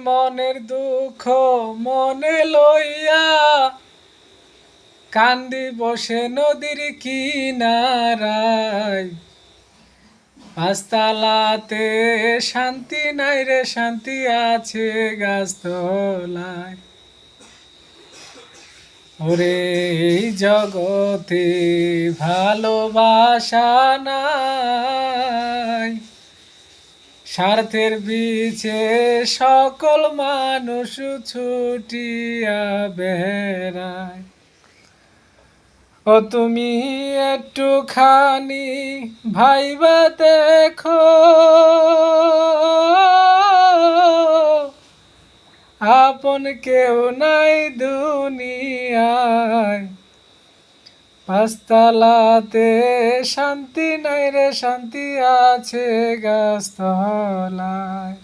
মনের দুঃখ মনে লইয়া কান্দি বসে নদীর কিনারায়। পাঁচতলাতে শান্তি নাই রে, শান্তি আছে গাছতলায়। ওরে এই জগতে ভালোবাসা নাই, স্বার্থের বিছে সকল মানুষ ছুটিয়া বেড়ায়। ও তুমি একটুখানি ভাইবা দেখো, আপন কেউ নাই দুনিয়ায়। পাঁচতলাতে শান্তি নাই রে, শান্তি আছে গাছতলায়।